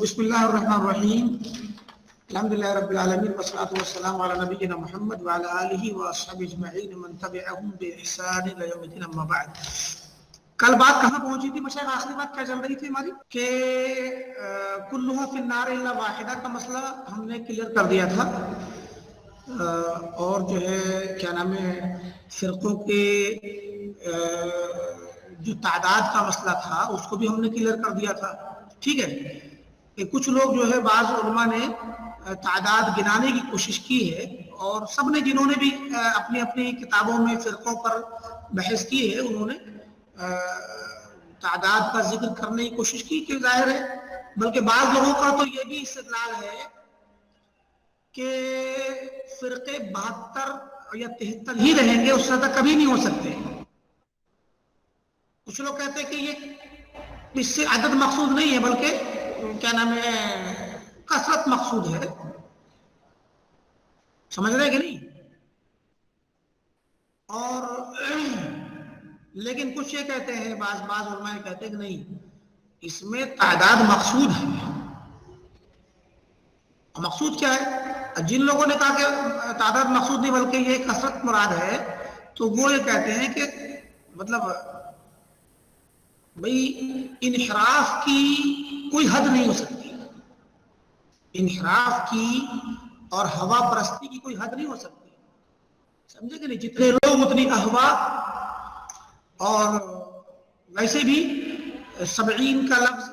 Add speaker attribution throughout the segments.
Speaker 1: بسم اللہ الرحمن الرحیم الحمدللہ رب العالمین والصلاة والسلام علی نبینا محمد وعلی آلہ واصحابہ اجمعین من تبعہم بإحسان الی یوم الدین اما بعد۔ کل بات کہاں پہنچی تھی مشاہد؟ آخری بات کیا چل رہی تھی ہماری کہ کلھا فی النار الا واحدہ کا مسئلہ ہم نے کلیئر کر دیا تھا، اور جو ہے کیا نام ہے فرقوں کے جو تعداد کا مسئلہ تھا اس کو بھی ہم نے کلیئر کر دیا تھا، ٹھیک ہے؟ کہ کچھ لوگ جو ہے بعض علماء نے تعداد گنانے کی کوشش کی ہے، اور سب نے جنہوں نے بھی اپنی اپنی کتابوں میں فرقوں پر بحث کی ہے انہوں نے تعداد کا ذکر کرنے کی کوشش کی کہ ظاہر ہے، بلکہ بعض لوگوں کا تو یہ بھی استدلال ہے کہ فرقے 72 یا 73 ہی رہیں گے، اس سے زیادہ کبھی نہیں ہو سکتے۔ کچھ لوگ کہتے ہیں کہ یہ اس سے عدد مقصود نہیں ہے بلکہ کیا نام ہے کثرت مقصود ہے، سمجھ رہے کہ نہیں؟ اور لیکن کچھ یہ کہتے ہیں، بعض علماء کہتے ہیں کہ نہیں، اس میں تعداد مقصود ہے۔ مقصود کیا ہے؟ جن لوگوں نے کہا کہ تعداد مقصود نہیں بلکہ یہ کثرت مراد ہے، تو وہ یہ کہتے ہیں کہ مطلب بھئی انحراف کی کوئی حد نہیں ہو سکتی، انحراف کی اور ہوا پرستی کی کوئی حد نہیں ہو سکتی، سمجھے کہ نہیں؟ جتنے لوگ اتنی احوا، اور ویسے بھی 70 کا لفظ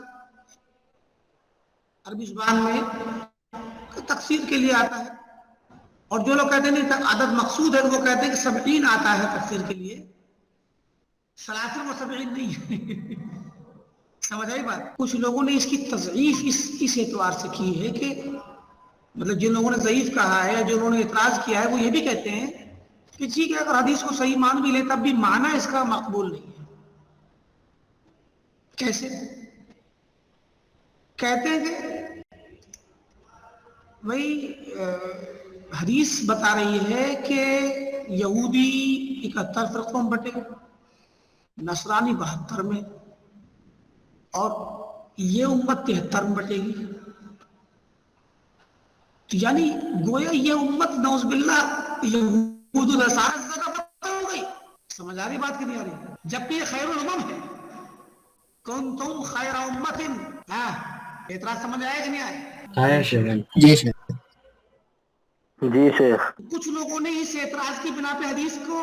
Speaker 1: عربی زبان میں تکثیر کے لیے آتا ہے، اور جو لوگ کہتے ہیں عدد مقصود ہے وہ کہتے ہیں کہ 70 آتا ہے تکثیر کے لیے، 30 و 70 نہیں۔ سمجھ آئی بات؟ کچھ لوگوں نے اس کی تضعیف اس اعتبار سے کی ہے کہ مطلب جن لوگوں نے ضعیف کہا ہے یا جنہوں نے اعتراض کیا ہے وہ یہ بھی کہتے ہیں کہ ٹھیک ہے اگر حدیث کو صحیح مان بھی لے تب بھی معنی اس کا مقبول نہیں ہے۔ کیسے؟ کہتے ہیں کہ بھئی حدیث بتا رہی ہے کہ یہودی 71 فرقوں میں بٹے، نصرانی 72 میں، اور یہ امت 73 میں بٹے گی، تو یعنی گویا یہ امت نعوذ باللہ یہود و نصارہ سے زیادہ بدتر ہو گئی۔ سمجھ آ رہی بات کہ نہیں آ رہی؟ جبکہ یہ خیر الامم ہے، کنتم خیر امت۔ ہاں اعتراض سمجھ آیا کہ نہیں آیا؟
Speaker 2: آیا شیخ؟ جی شیخ۔
Speaker 3: جی شیخ۔
Speaker 1: کچھ لوگوں نے اس اعتراض کی بنا پہ حدیث کو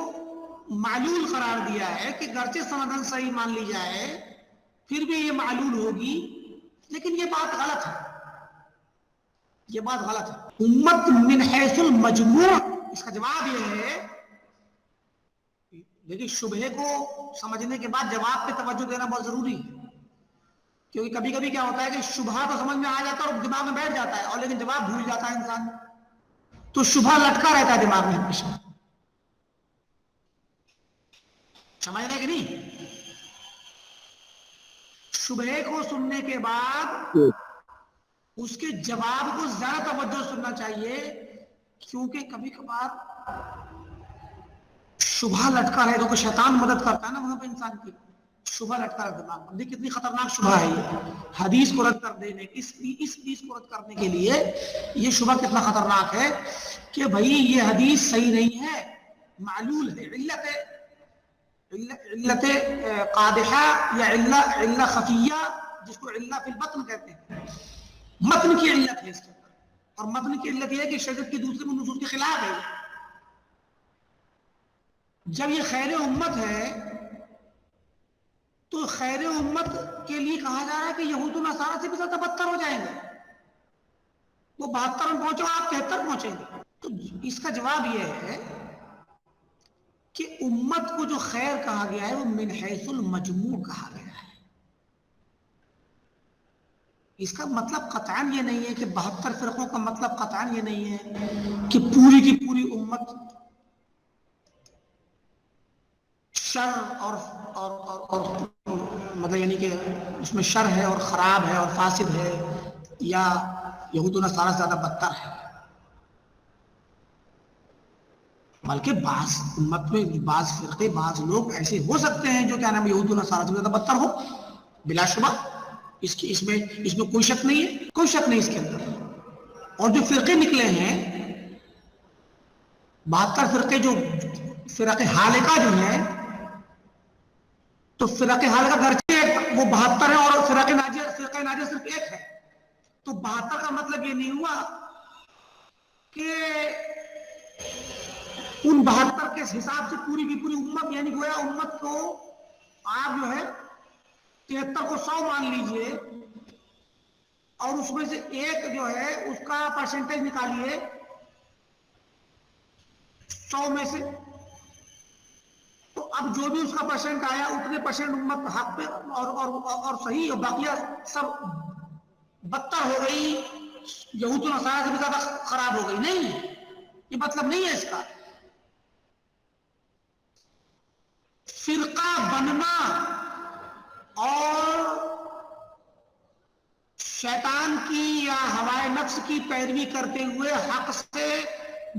Speaker 1: معلول قرار دیا ہے کہ گرچہ سندن صحیح مان لی جائے پھر بھی یہ معلول ہوگی، لیکن یہ بات غلط ہے، یہ بات غلط ہے۔ امت من حیث المجموع، اس کا جواب یہ ہے، لیکن شبہے کو سمجھنے کے بعد جواب پہ توجہ دینا بہت ضروری ہے، کیونکہ کبھی کبھی کیا ہوتا ہے کہ شبہہ تو سمجھ میں آ جاتا ہے اور دماغ میں بیٹھ جاتا ہے، اور لیکن جواب بھول جاتا ہے انسان، تو شبہہ لٹکا رہتا ہے دماغ میں ہمیشہ، سمجھ رہے کہ نہیں؟ شبہے کو سننے کے بعد اس کے جواب کو زیادہ توجہ سننا چاہیے، کیونکہ کبھی کبھار شبہہ لٹکا رہے، کیونکہ شیطان مدد کرتا ہے نا وہاں پہ انسان کی، شبہہ لٹکا رہے دماغ میں۔ کتنی خطرناک شبہہ ہے یہ، حدیث کو رد کر دینے، اس حدیث کو رد کرنے کے لیے یہ شبہہ کتنا خطرناک ہے کہ بھئی یہ حدیث صحیح نہیں ہے، معلول ہے، علت قادحہ یا علت خفیہ، جس کو علت فی البطن کہتے ہیں، متن کی علت ہے اس کے اندر، اور متن کی علت یہ ہے کہ شریعت کی دوسرے نصوص کے خلاف ہے۔ جب یہ خیر امت ہے تو خیر امت کے لیے کہا جا رہا ہے کہ یہود و نصارہ سے بھی زیادہ بدتر ہو جائیں گے، وہ 72 میں پہنچو آپ 73 پہنچیں گے۔ تو اس کا جواب یہ ہے کہ امت کو جو خیر کہا گیا ہے وہ من حیث المجموع کہا گیا ہے، اس کا مطلب قطعاً یہ نہیں ہے کہ 72 فرقوں کا مطلب قطعاً یہ نہیں ہے کہ پوری کی پوری امت شر اور مطلب یعنی کہ اس میں شر ہے اور خراب ہے اور فاسد ہے، یا یہود و نصارہ سے زیادہ بدتر ہے، بلکہ بعض امت میں بعض فرقے بعض لوگ ایسے ہو سکتے ہیں جو کیا نام یہود و نصارہ سے زیادہ بدتر ہو، بلا شبہ، اس میں کوئی شک نہیں ہے، کوئی شک نہیں اس کے اندر. اور جو فرقے نکلے ہیں 72 فرقے، جو فرق حالقہ جو ہے، تو فرق حالقہ گرچہ وہ 72 ہے اور فرق ناجیہ صرف ایک ہے، تو 72 کا مطلب یہ نہیں ہوا کہ ان 72 کے حساب سے پوری کی پوری امت، یعنی گویا امت کو آپ جو ہے 73 کو 100 مان لیجئے اور اس میں سے ایک جو ہے اس کا پرسنٹیج نکالیے 100 میں سے، تو اب جو بھی اس کا پرسنٹ آیا اتنے پرسنٹ امت حق پہ اور صحیح، اور باقیہ سب بدتر ہو گئی، یہود و نصارہ سے بھی زیادہ خراب ہو گئی. نہیں، یہ مطلب نہیں ہے اس کا. فرقہ بننا اور شیطان کی یا ہوائے نفس کی پیروی کرتے ہوئے حق سے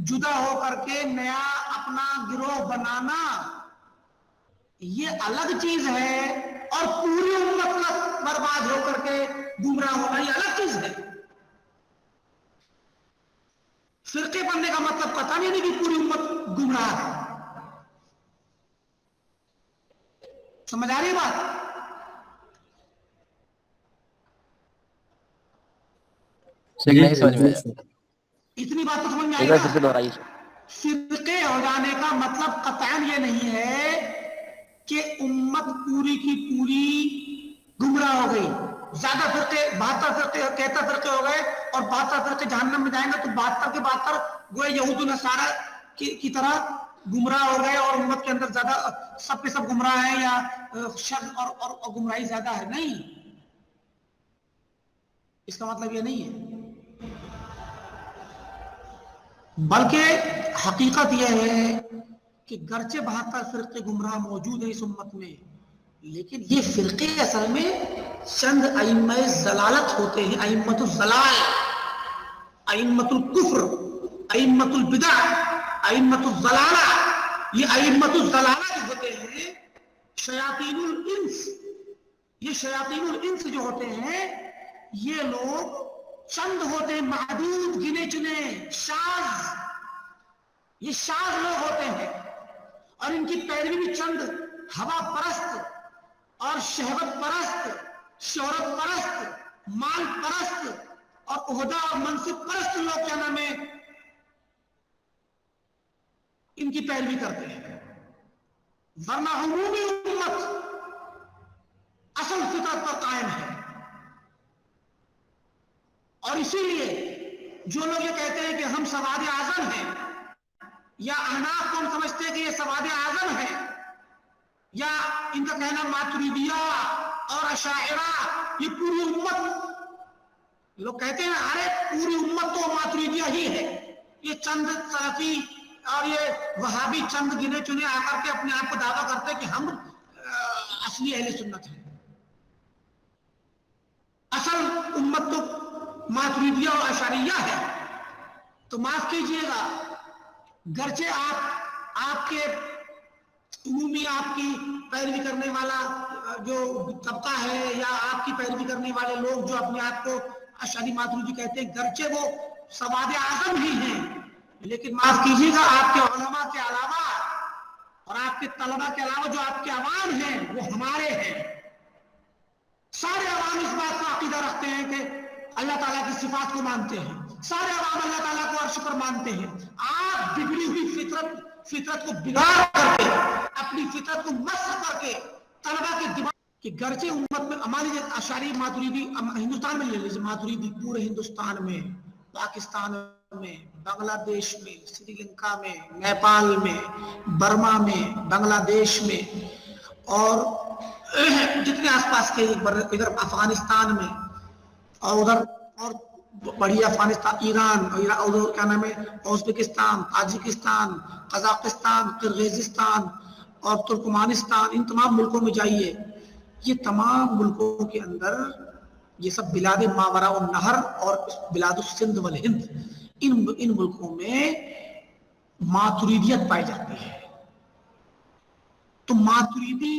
Speaker 1: جدا ہو کر کے نیا اپنا گروہ بنانا یہ الگ چیز ہے، اور پوری امت کا برباد ہو کر کے گمراہ ہونا یہ الگ چیز ہے. فرقے بننے کا مطلب پتہ نہیں کہ پوری امت گمراہ ہے. سمجھ آ رہی بات؟
Speaker 2: نہیں سمجھ میں آیا.
Speaker 1: اتنی بات تو سمجھ میں آئی
Speaker 2: پھر سے
Speaker 1: نا.
Speaker 2: دہرائیے.
Speaker 1: فرقے ہو جانے کا مطلب قطعاً یہ نہیں ہے کہ امت پوری کی پوری گمراہ ہو گئی. زیادہ فرقے 72 فرقے 73 فرقے ہو گئے اور 72 فرقے جہنم میں جائیں گے تو 72 کے 72 گویا یہود و نصارہ کی طرح گمراہ ہو گئے اور امت کے اندر زیادہ سب کے سب گمراہ ہیں یا شر اور گمراہی زیادہ ہے. نہیں، اس کا مطلب یہ نہیں ہے، بلکہ حقیقت یہ ہے کہ گرچہ 72 فرقے گمراہ موجود ہیں اس امت میں، لیکن یہ فرقے اصل میں چند ائمہ ضلالت ہوتے ہیں. ائمۃ الضلال، ائمۃ الکفر، ائمۃ البدع، ائمۃ الضلالہ. یہ ائمۃ الضلالہ جو ہوتے ہیں شیاطین الانس، یہ شیاطین الانس جو ہوتے ہیں یہ لوگ چند ہوتے ہیں، معدود، گنے چنے، شاذ. یہ شاذ لوگ ہوتے ہیں اور ان کی پیروی بھی چند ہوا پرست اور شہوت پرست، شہرت پرست، مال پرست اور عہدہ اور منصب پرست لوگ کیا نام ہے ان کی پیروی کرتے ہیں. ورنہ عمومی امت اصل فطرت پر قائم ہے. اور اسی لیے جو لوگ یہ کہتے ہیں کہ ہم سواد اعظم ہیں، یا احناف کو ہم سمجھتے ہیں کہ یہ سواد اعظم ہے، یا ان کا کہنا ماتریدیہ اور اشاعرہ، یہ پوری امت، لوگ کہتے ہیں ارے پوری امت تو ماتریدیہ ہی ہے، یہ چند سلفی اور یہ وہابی چند گنے چنے آ کر کے اپنے آپ کو دعویٰ کرتے ہیں کہ ہم اصلی اہل سنت ہیں. اصل امت تو ماتریدیہ اور اشعریہ ہے. تو معاف کیجئے گا، گرچہ آپ کے عمومی آپ کی پیروی کرنے والا جو طبقہ ہے یا آپ کی پیروی کرنے والے لوگ جو اپنے آپ کو اشعری ماتریدی کہتے ہیں، گرچہ وہ سواد اعظم ہی ہیں، لیکن معاف کیجئے گا آپ کے علماء کے علاوہ اور آپ کے طلباء کے علاوہ جو آپ کے عوام ہیں وہ ہمارے ہیں. سارے عوام اس بات کا عقیدہ رکھتے ہیں کہ اللہ تعالیٰ کی صفات کو مانتے ہیں، سارے عوام اللہ تعالیٰ کو عرش پر مانتے ہیں. آپ بگڑی ہوئی فطرت کو بگاڑ کر کے، اپنی فطرت کو مسخ کر کے طلباء کے دماغ کہ گرچہ امت میں ہماری اشعری ماتریدی ہندوستان میں لے لیجیے، ماتریدی پورے ہندوستان میں، پاکستان میں، بنگلہ دیش میں، سری لنکا میں، نیپال میں، برما میں، بنگلہ دیش میں اور جتنے آس پاس کے ادھر افغانستان میں اور ادھر اور بڑی افغانستان، ایران اور کیا نام ہے ازبکستان، تاجکستان، قزاقستان، قرغیزستان اور ترکمانستان، ان تمام ملکوں میں جائیے. یہ تمام ملکوں کے اندر یہ سب بلاد ماوراء النہر اور بلاد السندھ والہند، ان ملکوں میں ماتریدیت پائی جاتی ہے. تو ماتریدی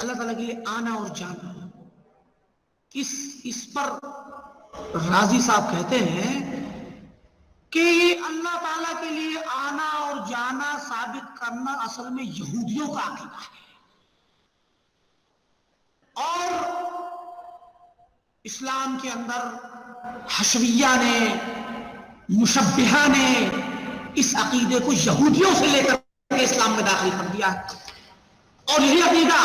Speaker 1: اللہ تعالیٰ کے لیے آنا اور جانا، اس پر راضی صاحب کہتے ہیں کہ اللہ تعالیٰ کے لیے آنا اور جانا ثابت کرنا اصل میں یہودیوں کا عقیدہ ہے، اور اسلام کے اندر حشویہ نے، مشبہہ نے اس عقیدے کو یہودیوں سے لے کر کے اسلام میں داخل کر دیا، اور یہی عقیدہ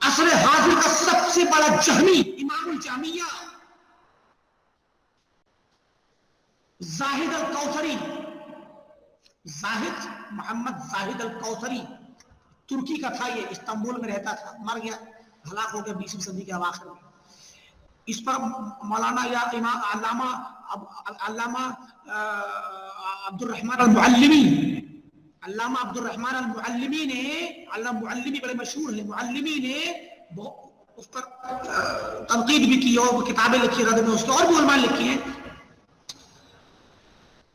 Speaker 1: عصر حاضر کا سب سے بڑا جہمی امام الجہمیہ زاہد الکوثری، زاہد محمد زاہد الکوثری ترکی کا تھا، یہ استنبول میں رہتا تھا، مر گیا، ہلاک ہو گیا 20ویں صدی کے اواخر میں۔ اس پر مولانا یا امام علامہ عبد الرحمن المعلمی، علامہ عبد الرحمن المعلمی نے، علامہ معلمی بڑے مشہور ہیں، معلمی نے اس پر تنقید بھی کی اور کتابیں لکھی رد میں اس کے، اور بھی علماء لکھی ہیں۔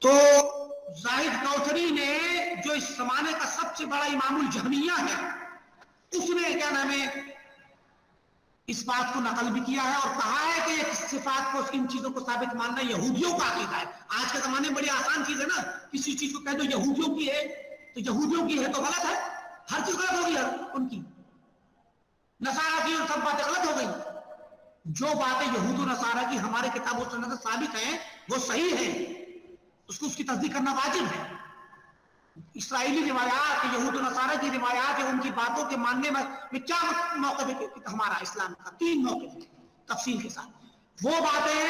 Speaker 1: تو زاہد کوثری نے جو اس زمانے کا سب سے بڑا امام الجہمیہ ہے، اس نے کیا نام ہے اس بات کو نقل بھی کیا ہے اور کہا ہے کہ یہ صفات کو، ان چیزوں کو ثابت ماننا یہودیوں کا عقیدہ ہے۔ آج کے زمانے میں بڑی آسان چیز ہے نا، کسی چیز کو کہہ دو یہودیوں کی ہے تو یہودیوں کی ہے تو غلط ہے، ہر چیز غلط ہوگی ان کی، نصارہ کی اور سب باتیں غلط ہو گئی۔ جو باتیں یہود و نصارہ کی ہمارے کتاب و سنت سے ثابت ہیں وہ صحیح ہیں، اس کو اس کی تصدیق کرنا واجب ہے۔ اسرائیلی روایات، یہود و نصارہ کی روایات، ان کی باتوں کے ماننے میں کیا موقف ہے ہمارا اسلام کا؟ 3 موقف ہے تفصیل کے ساتھ۔ وہ باتیں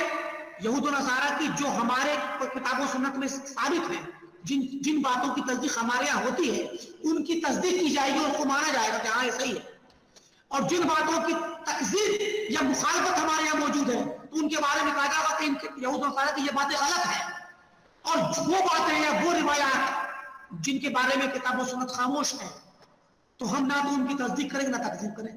Speaker 1: یہود و نصارہ کی جو ہمارے کتاب و سنت میں ثابت ہیں، جن باتوں کی تصدیق ہمارے یہاں ہوتی ہے ان کی تصدیق کی جائے گی اور اس کو مانا جائے گا کہ ہاں یہ صحیح ہے، اور جن باتوں کی تکذیب یا مخالفت ہمارے یہاں موجود ہے تو ان کے بارے میں کہا جائے گا کہ یہود و نصارہ کی یہ باتیں غلط ہیں، اور وہ باتیں یا وہ روایات جن کے بارے میں کتاب و سنت خاموش ہے تو ہم نہ تو ان کی تصدیق کریں نہ تکذیب کریں۔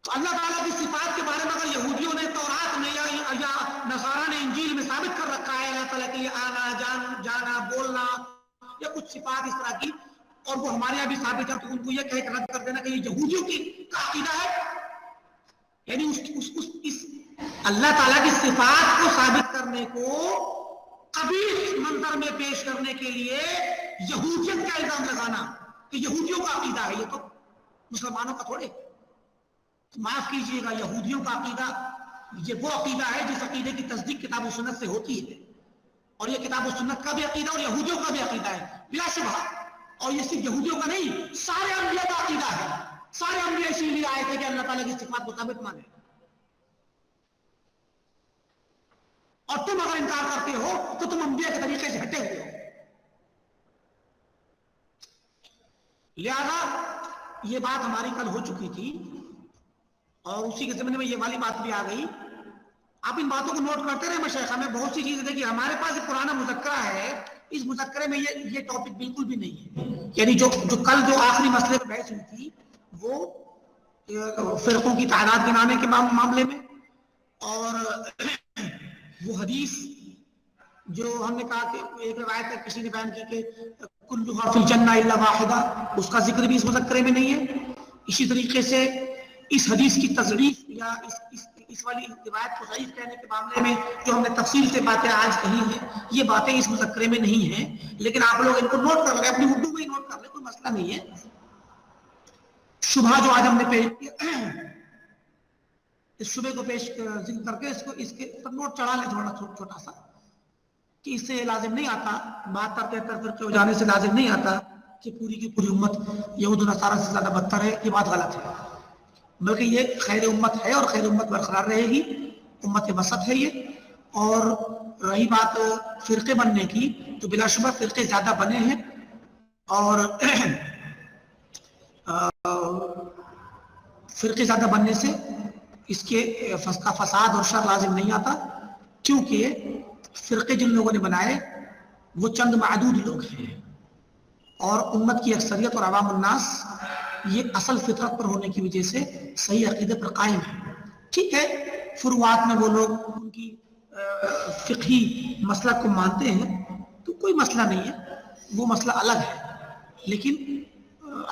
Speaker 1: تو اللہ تعالیٰ کی صفات کے بارے میں اگر یہودیوں نے تورات میں یا نصارہ نے انجیل میں ثابت کر رکھا ہے اللہ تعالیٰ کے لیے آنا، جانا، بولنا یا کچھ صفات اس طرح کی، اور وہ ہمارے یہاں بھی ثابت ہے، تو ان کو یہ کہہ کر رد کر دینا کہ یہ یہودیوں کی عقیدہ ہے، یعنی اس اللہ تعالیٰ کی صفات کو ثابت کرنے کو قبیح منظر میں پیش کرنے کے لیے یہودیت کا الزام لگانا کہ یہودیوں کا عقیدہ ہے، یہ تو مسلمانوں کا تھوڑے۔ معاف کیجئے گا، یہودیوں کا عقیدہ یہ وہ عقیدہ ہے جس عقیدے کی تصدیق کتاب و سنت سے ہوتی ہے، اور یہ کتاب و سنت کا بھی عقیدہ اور یہودیوں کا بھی عقیدہ ہے بلا شبہ، اور یہ صرف یہودیوں کا نہیں، سارے انبیاء کا عقیدہ ہے۔ سارے انبیاء اسی لیے آئے تھے کہ اللہ تعالیٰ کی صفات کو ثابت مانے، اور تم اگر انکار کرتے ہو تو تم انبیاء کے طریقے سے ہٹے ہوئے ہو۔ لہذا یہ بات ہماری کل ہو چکی تھی، اور اسی کے ضمن میں یہ والی بات بھی آ گئی۔ آپ ان باتوں کو نوٹ کرتے رہے مشائخ، ہمیں بہت سی چیزیں دیکھیے، ہمارے پاس ایک پرانا مذکرہ ہے، اس مذکرے میں یہ ٹاپک بالکل بھی نہیں ہے، یعنی جو کل جو آخری مسئلے پر بحث ہوئی تھی وہ فرقوں کی تعداد گنانے کے معاملے میں، اور وہ حدیث جو ہم نے کہا کہ ایک روایت ہے کسی نے بیان کی کہ کلھا فی الجنہ الا واحدہ، اس کا ذکر بھی اس مذکرے میں نہیں ہے۔ اسی طریقے سے اس حدیث کی تضعیف یا اس والی روایت کو ضعیف کہنے کے معاملے میں جو ہم نے تفصیل سے باتیں آج کہی ہیں، یہ باتیں اس مذکرے میں نہیں ہیں، لیکن آپ لوگ ان کو نوٹ کر لیں، اپنی اردو میں ہی نوٹ کر لیں، کوئی مسئلہ نہیں ہے۔ شبہ جو آج ہم نے پیش کیا، اس شبے کو پیش ذکر کر کے اس کے پر نوٹ چڑھا لیں تھوڑا چھوٹا سا، کہ اس سے لازم نہیں آتا 72-73 فرقے ہو جانے سے لازم نہیں آتا کہ پوری کی پوری امت یہود و نصارہ سے زیادہ بدتر ہے، یہ بات غلط ہے، بلکہ یہ خیر امت ہے اور خیر امت برقرار رہے گی، امت وسط ہے یہ۔ اور رہی بات فرقے بننے کی، تو بلا شبہ فرقے زیادہ بنے ہیں، اور فرقے زیادہ بننے سے اس کے فساد اور شر لازم نہیں آتا، کیونکہ فرقے جن لوگوں نے بنائے وہ چند معدود لوگ ہیں، اور امت کی اکثریت اور عوام الناس یہ اصل فطرت پر ہونے کی وجہ سے صحیح عقیدے پر قائم ہے۔ ٹھیک ہے، فروعات میں وہ لوگ ان کی فقہی مسلک کو مانتے ہیں تو کوئی مسئلہ نہیں ہے، وہ مسئلہ الگ ہے، لیکن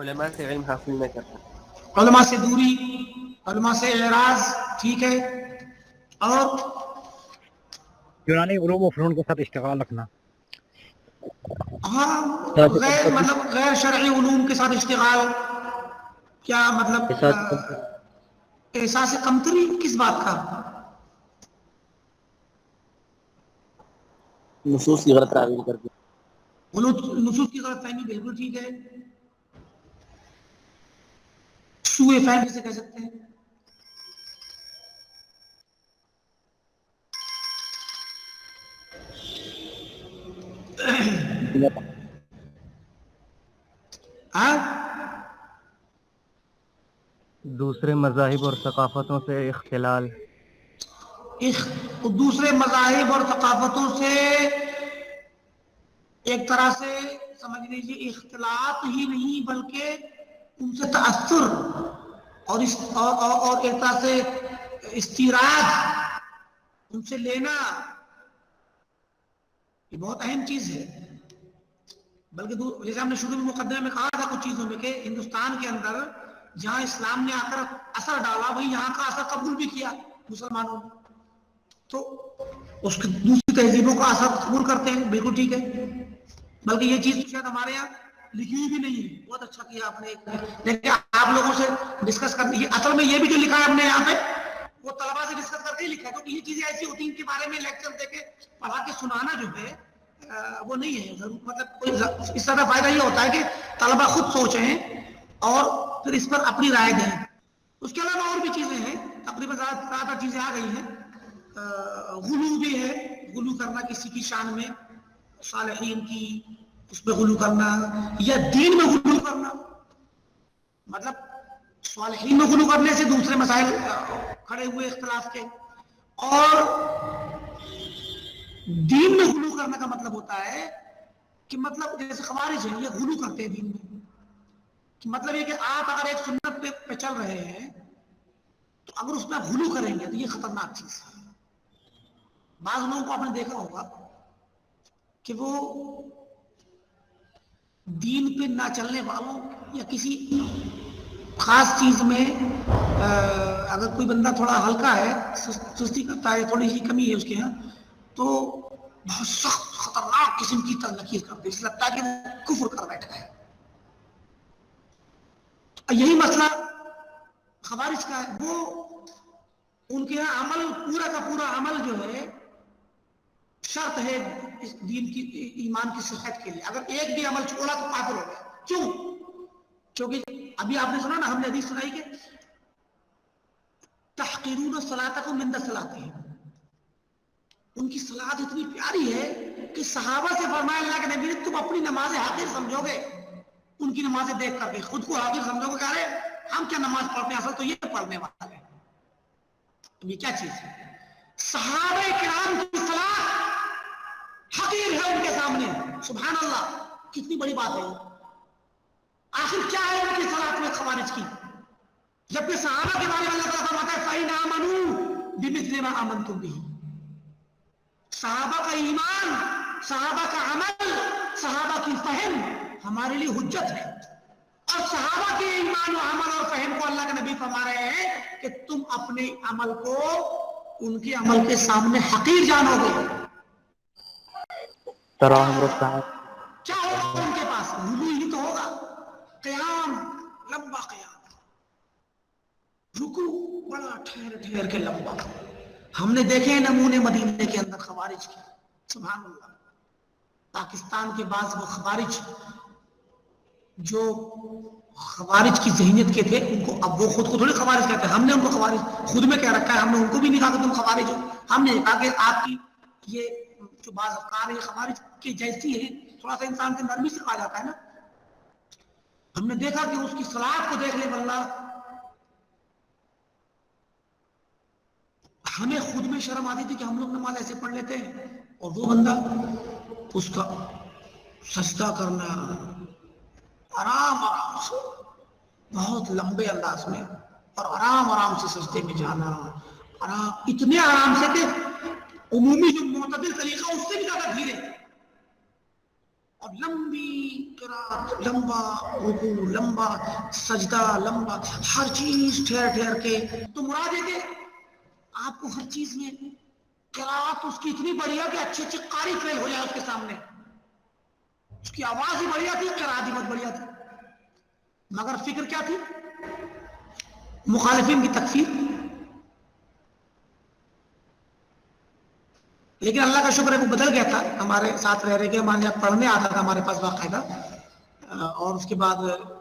Speaker 2: علماء سے علم حاصل نہ کرنا،
Speaker 1: علماء سے دوری، علماء سے اعراض، ٹھیک ہے، اور
Speaker 4: یونانی علوم و فنون کے ساتھ اشتغال رکھنا،
Speaker 1: ہاں غیر مطلب غیر شرعی علوم کے ساتھ اشتغال، کیا مطلب احساس کمتری کس بات کا؟
Speaker 2: نصوص کی غلط تعبیر کر کے،
Speaker 1: نصوص کی غلط فہمی، بالکل ٹھیک ہے، سوء فہم جسے کہہ سکتے ہیں.
Speaker 5: دوسرے مذاہب اور ثقافتوں سے اختلال،
Speaker 1: دوسرے مذاہب اور ثقافتوں سے ایک طرح سے سمجھ لیجیے اختلاط ہی نہیں بلکہ ان سے تأثر اور ایک طرح سے استیراد ان سے لینا، یہ بہت اہم چیز ہے. بلکہ جیسے ہم نے شروع میں مقدمے میں کہا تھا کچھ چیزوں میں کہ ہندوستان کے اندر جہاں اسلام نے آ کر اثر ڈالا وہی یہاں کا اثر قبول بھی کیا مسلمانوں نے، تو اس کی دوسری تہذیبوں کا اثر قبول کرتے ہیں، بالکل ٹھیک ہے. بلکہ یہ چیز تو شاید ہمارے یہاں لکھی ہوئی بھی نہیں ہے، بہت اچھا کیا آپ نے، لیکن آپ لوگوں سے ڈسکس کرنے، اصل میں یہ بھی جو لکھا ہے ہم نے یہاں پہ وہ طلبا سے ڈسکس کر کے ہی لکھا ہے، کیونکہ یہ چیزیں ایسی ہوتی ہیں ان کے بارے میں لیکچر دے کے پڑھا کے سنانا جو ہے وہ نہیں ہے ضرور، مطلب کوئی اس طرح فائدہ یہ ہوتا ہے کہ طلبا خود سوچیں اور پھر اس پر اپنی رائے دیں. اس کے علاوہ اور بھی چیزیں ہیں، تقریباً زیادہ چیزیں آ گئی ہیں. غلو بھی ہے، غلو کرنا کسی کی شان میں، صالحین کی اس میں غلو کرنا یا دین میں غلو کرنا، مطلب صالحین میں غلو کرنے سے دوسرے مسائل کھڑے ہوئے اختلاف کے، اور دین میں غلو کرنے کا مطلب ہوتا ہے کہ مطلب جیسے خوارج ہیں یہ غلو کرتے ہیں دین میں، کہ مطلب یہ کہ آپ اگر ایک سنت پہ چل رہے ہیں تو اگر اس میں آپ غلو کریں گے تو یہ خطرناک چیز ہے. بعض لوگوں کو آپ نے دیکھا ہوگا کہ وہ دین پہ نہ چلنے والوں یا کسی خاص چیز میں اگر کوئی بندہ تھوڑا ہلکا ہے، سستی کرتا ہے، تھوڑی سی کمی ہے اس کے ہاں، تو بہت سخت خطرناک قسم کی تنقید کرتے، اس لگتا ہے کہ وہ کفر کر بیٹھا ہے. یہی مسئلہ خوارج کا ہے، وہ ان کے یہاں عمل پورا کا پورا عمل جو ہے شرط ہے اس دین کی ایمان کی صحت کے لیے، اگر ایک بھی عمل چھوڑا تو کافر ہو گیا. کیوں؟ کیونکہ ابھی آپ نے سنا نا، ہم نے حدیث سنائی کہ تحقیرون صلاتکم من صلاتہم، ان کی صلات اتنی پیاری ہے کہ صحابہ سے فرمایا اللہ کے نبی نے تم اپنی نمازیں حاقر سمجھو گے ان کی نمازیں دیکھ کر کے، خود کو حاقر سمجھو گے، کہہ رہے ہم کیا نماز پڑھتے ہیں، اصل تو یہ پڑھنے والے ہیں. یہ کیا چیز ہے؟ صحابہ کرام کی صلات حقیر ہے ان کے سامنے، سبحان اللہ، کتنی بڑی بات ہے. آخر کیا ہے ان کی صلات میں خوارج کی؟ جبکہ صحابہ کے بارے میں اللہ تعالیٰ فرماتا ہے فَإِنْ آمَنُوا بِمِثْلِ مَا آمَنْتُمْ بِهِ، صحابہ کا ایمان، صحابہ کا عمل، صحابہ کی فہم ہمارے لیے حجت ہے. اور صحابہ کے ایمان و عمل اور فہم کو اللہ کے نبی فرما رہے ہیں کہ تم اپنے عمل کو ان کے عمل کے سامنے حقیر جانو گے. کیا ہوگا ان کے پاس؟ غلو ہی تو ہوگا. قیام، لمبا قیام، رکوع بڑا ٹھہر ٹھہر کے لمبا. ہم نے دیکھے ہیں نمونے مدینے کے اندر خوارج کے، سبحان اللہ. پاکستان کے بعض وہ خوارج جو خوارج کی ذہنیت کے تھے، ان کو اب وہ خود کو تھوڑی خوارج کہتے ہیں، ہم نے ان کو خوارج خود میں کہہ رکھا ہے. ہم نے ان کو بھی نہیں کہا کہ تم خوارج ہو، ہم نے کہا کہ آپ کی یہ جو بعض افکار ہے خوارج کی جیسی ہے. تھوڑا سا انسان سے نرمی سے کہا جاتا ہے نا. ہم نے دیکھا کہ اس کی صلات کو دیکھ لے واللہ ہمیں خود میں شرم آتی تھی کہ ہم لوگ نماز ایسے پڑھ لیتے ہیں، اور وہ بندہ اس کا سجدہ کرنا آرام آرام سے، بہت لمبے انداز میں، اور آرام آرام سے سجدے میں جانا، آرام، اتنے آرام سے کہ عمومی جو معتدل طریقہ اس سے بھی زیادہ دھیرے. اور لمبی قرات، لمبا رکوع، لمبا سجدہ، لمبا ہر چیز ٹھہر ٹھہر کے. تو مراد ہے کہ آپ کو ہر چیز میں قرات اس کی اتنی بڑھیا کہ اچھی اچھی قاری فیل ہو جائے اس کے سامنے. اس کی آواز ہی بڑھیا تھی، قرات ہی بہت بڑھیا تھی. مگر فکر کیا تھی؟ مخالفین کی تکفیر. لیکن اللہ کا شکر ہے وہ بدل گیا تھا ہمارے ساتھ رہ رہے کہ ہمارے یہاں پڑھنے آتا تھا ہمارے پاس باقاعدہ. اور اس کے بعد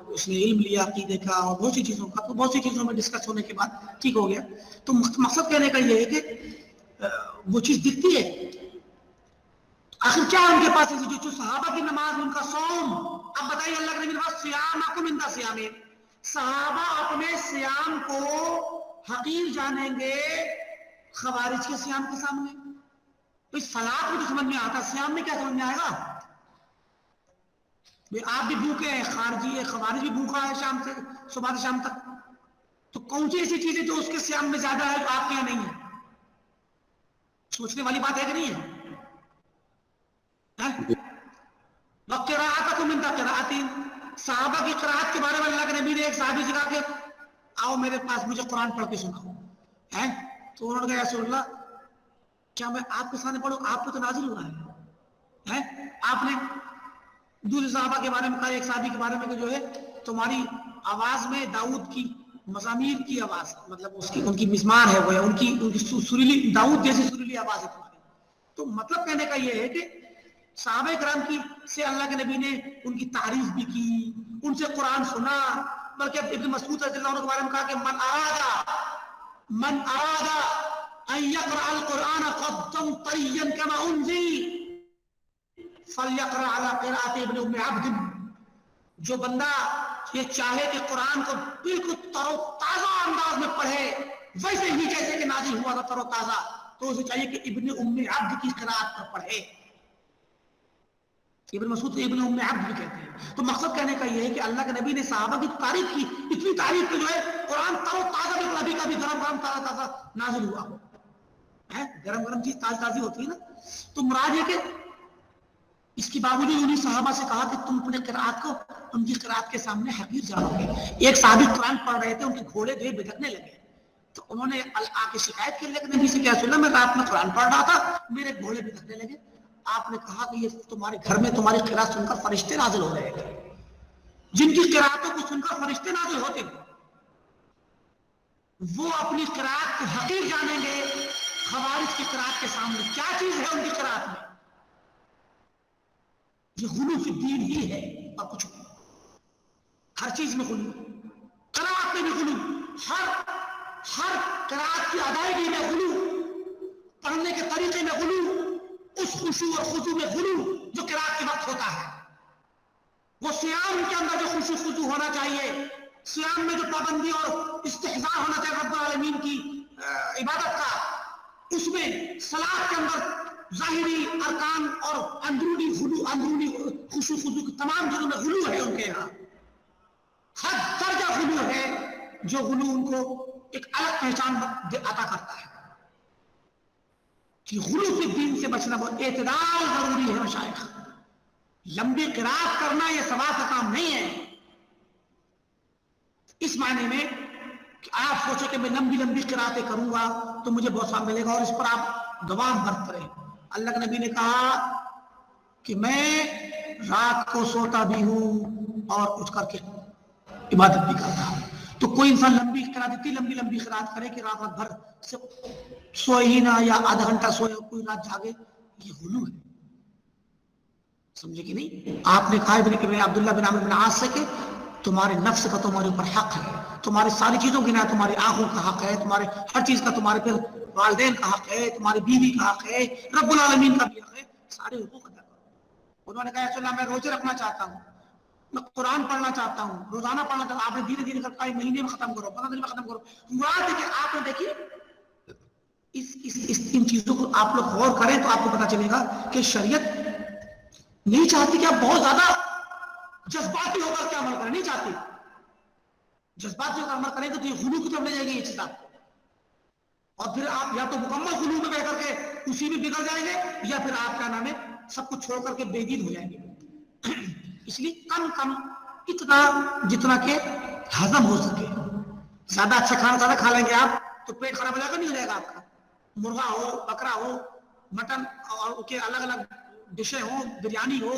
Speaker 1: اس نے علم لیا عقیدے کا اور بہت سی چیزوں کا. تو بہت سی چیزوں میں ڈسکس ہونے کے بعد ٹھیک ہو گیا. تو مقصد کہنے کا یہ ہے کہ وہ چیز دکھتی ہے. آخر کیا ان کے پاس جو صحابہ کی نماز، ان کا صوم. اب بتائیے اللہ کے نبی نے کہا صیامکم عند صیامہم. صحابہ اپنے صیام کو حقیر جانیں گے خوارج کے صیام کے سامنے. تو صلاۃ میں تو سمجھ میں آتا، صیام میں کیا سمجھ میں آئے گا؟ آپ بھی بھوکے ہیں، خارجی ہے، خوارج بھی بھوکا ہے شام سے صبح سے شام تک. تو کون سی ایسی چیزیں جو اس کے صیام میں زیادہ ہے جو آپ کے یہاں نہیں ہے؟ سوچنے والی بات ہے کہ نہیں ہے؟ وَقِرَاءَتَكُمْ عِنْدَ قِرَاءَتِهِمْ. صحابہ کی قرات کے بارے میں اللہ کے نبی نے ایک صحابی سے کہا کہ آؤ میرے پاس مجھے قرآن پڑھ کے سناؤ. تو انہوں نے کہا یا رسول اللہ کیا میں آپ کے سامنے پڑھوں؟ آپ کو تو نازل ہوا ہے. آپ نے دوسرے صحابہ کے بارے میں کہا، ایک صحابی کے بارے میں کہ جو ہے تمہاری آواز میں داؤد کی مزامیر کی آواز، مطلب اس کی ان کی مزمار ہے وہ ہے، ان کی سریلی داؤد جیسی سریلی آواز ہے تمہاری. تو مطلب کہنے کا یہ ہے کہ صحابہ کرام کی سے اللہ کے نبی نے ان کی تعریف بھی کی، ان سے قرآن سنا. بلکہ ابن مسعود رضی اللہ عنہ کے بارے میں کہا کہ من اراد ان يقرأ القرآن قدا طريا كما انزل فليقرأ على قراءة ابن ام عبد. جو بندہ یہ چاہے کہ قرآن کو بالکل تر و تازہ انداز میں پڑھے، ویسے ہی جیسے کہ نازل ہوا تھا تر و تازہ، تو اسے چاہیے کہ ابن ام عبد کی قراءت پر پڑھے. ابن مسعود ابن ام عبد بھی کہتے ہیں. تو مقصد کہنے کا یہ ہے کہ اللہ کے نبی نے صحابہ کی تعریف کی، اتنی تعریف کہ جو ہے قرآن تر و تازہ بھی کبھی کبھی گرم گرم تازہ تازہ نازل ہوا ہو. گرم گرم چیز تازی تازی ہوتی ہے نا. تو مراد یہ کہ اس کے باوجود انہیں صحابہ سے کہا کہ تم اپنے قرآت کو ان کی قرآت کے سامنے حقیر جانو گے. ایک صحابی قرآن پڑھ رہے تھے، ان کے گھوڑے جو بھٹکنے لگے. تو انہوں نے آ کے شکایت کی کہ نبی سے کیا سنا، میں رات میں قرآن پڑھ رہا تھا، میرے گھوڑے بھٹکنے لگے. آپ نے کہا کہ یہ تمہارے گھر میں تمہاری قرآت سن کر فرشتے نازل ہو رہے ہیں. جن کی قرآتوں کو سن کر فرشتے نازل ہوتے ہیں وہ اپنی قرآت کو حقیر جانیں گے خوارج کی قرآت کے سامنے. کیا چیز ہے ان کی قرآت میں؟ یہ غلو فی الدین ہی ہے اور کچھ نہیں. ہر چیز میں غلو، قرآت میں بھی غلو، ہر قرآت کی ادائیگی میں غلو، پڑھنے کے طریقے میں غلو، اس خشوع اور خضوع میں غلو جو قرآت کے وقت ہوتا ہے. وہ صیام کے اندر جو خشوع خضوع ہونا چاہیے، صیام میں جو پابندی اور استحضار ہونا چاہیے رب العالمین کی عبادت کا، اس میں صلاۃ کے اندر ظاہری ارکان اور اندرونی غلو، اندرونی خشوع خضوع کی تمام چیزوں میں غلو ہے. ان کے یہاں حد درجہ غلو ہے، جو غلو ان کو ایک الگ پہچان عطا کرتا ہے. کہ غلو فی الدین سے بچنا بہت اعتدال ضروری ہے. مشائخ، لمبی قرات کرنا یہ ثواب کا کام نہیں ہے اس معنی میں کہ آپ سوچیں کہ میں لمبی لمبی قراتیں کروں گا تو مجھے بہت ثواب ملے گا اور اس پر آپ دوام برت رہے. اللہ کے نبی نے کہا کہ میں رات کو سوتا بھی ہوں اور اٹھ کر کے عبادت بھی کرتا ہوں. تو کوئی انسان لمبی قرات، اتنی لمبی لمبی قرات کرے کہ رات بھر سوئے ہی نہ یا آدھا گھنٹہ سوئے اور کوئی رات جاگے، یہ غلو ہے. سمجھے کہ نہیں؟ آپ نے کہا ابن عبداللہ بن عمرو بن عاص سے کہ تمہارے نفس کا تمہارے اوپر حق ہے، تمہاری ساری چیزوں کی نہ، تمہاری آنکھوں کا حق ہے، تمہارے ہر چیز کا، تمہارے پھر والدین کا حق ہے، تمہاری بیوی کا حق ہے، رب العالمین کا بھی حق ہے، سارے حقوق ادا کرو. انہوں نے کہا یا رسول اللہ میں روزے رکھنا چاہتا ہوں، میں قرآن پڑھنا چاہتا ہوں، روزانہ پڑھنا چاہتا ہوں. آپ نے دھیرے دھیرے کر کہا مہینے میں ختم کرو، 15 دن میں ختم کرو. مراد ہے کہ آپ نے دیکھیے ان چیزوں کو آپ لوگ غور کریں تو آپ کو پتا چلے گا کہ شریعت نہیں چاہتی کہ آپ بہت زیادہ جذباتی ہو کر کے عمل کریں. نہیں چاہتی. جذباتی ہو کر عمل کریں تو یہ غلو کی طرف لے جائے گی یہ چیز آپ کو، اور پھر آپ یا تو مکمل غلو میں بہ کر کے اسی میں بگڑ جائیں گے، یا پھر آپ کا نام ہے سب کچھ چھوڑ کر کے بے دین ہو جائیں گے. اس لیے کم کم اتنا جتنا کہ ہضم ہو سکے. زیادہ اچھا کھانا زیادہ کھا لیں گے آپ تو پیٹ خراب ہو جائے گا, نہیں ہو جائے گا آپ کا. مرغا ہو, بکرا ہو, مٹن اور کے الگ الگ ڈشیں ہوں, بریانی ہو,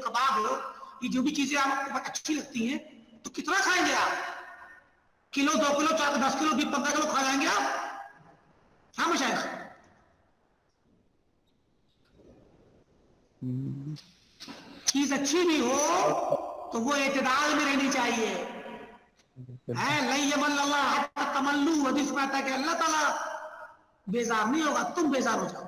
Speaker 1: کباب ہو, یہ جو بھی چیزیں آپ کو اچھی لگتی ہیں تو کتنا کھائیں گے آپ؟ کلو, 2 کلو, 4 10 کلو, 15 کلو کھا جائیں گے آپ. ہاں مشائخ, چیز اچھی بھی ہو تو وہ اعتدال میں رہنی چاہیے. تملو حدیث میں آتا ہے کہ اللہ تعالیٰ بیزار نہیں ہوگا, تم بیزار ہو جاؤ.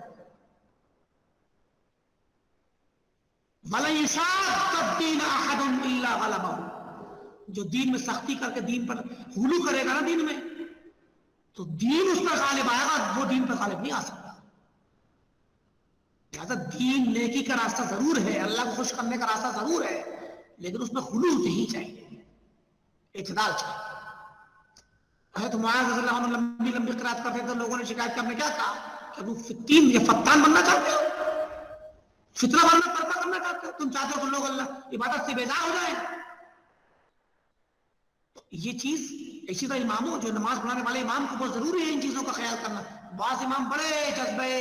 Speaker 1: وَلَن يُشَاقَّ الدِّينَ أَحَدٌ إِلَّا غَلَبَهُ, جو دین میں سختی کر کے دین پر غلو کرے گا نا دین میں, تو دین اس پر غالب آئے گا, وہ دین پر غالب نہیں آ سکتا. لہذا دین نیکی کا راستہ ضرور ہے, اللہ کو خوش کرنے کا راستہ ضرور ہے, لیکن اس میں غلو نہیں چاہیے, اعتدال چاہیے. حضرت معاذ رضی اللہ عنہ لمبی لمبی قرات کرتے تھے, لوگوں نے شکایت کرنے کیا کہا کہ تم فتین یا فتان بننا چاہتے ہو, فتنہ بننا, پردہ کرنا چاہتے ہو, تم چاہتے ہو کہ لوگ اللہ عبادت سے بیزار ہو جائیں. تو یہ چیز اسی طرح اماموں, جو نماز پڑھانے والے امام کو بہت ضروری ہے ان چیزوں کا خیال کرنا. بعض امام بڑے جذبے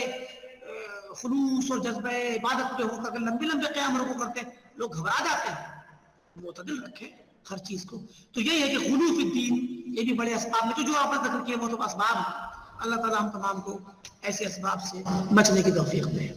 Speaker 1: خلوص اور جذبہ عبادت پہ ہو کر کے لمبی لمبی قیام رکوع کرتے ہیں, لوگ گھبرا جاتے ہیں. معتدل رکھے ہر چیز کو. تو یہی ہے کہ غلو فی الدین, یہ بھی بڑے اسباب میں جو آپ نے ذکر کیے وہ تو اسباب ہیں. اللہ تعالیٰ ہم تمام کو ایسے اسباب سے بچنے کی توفیق دے.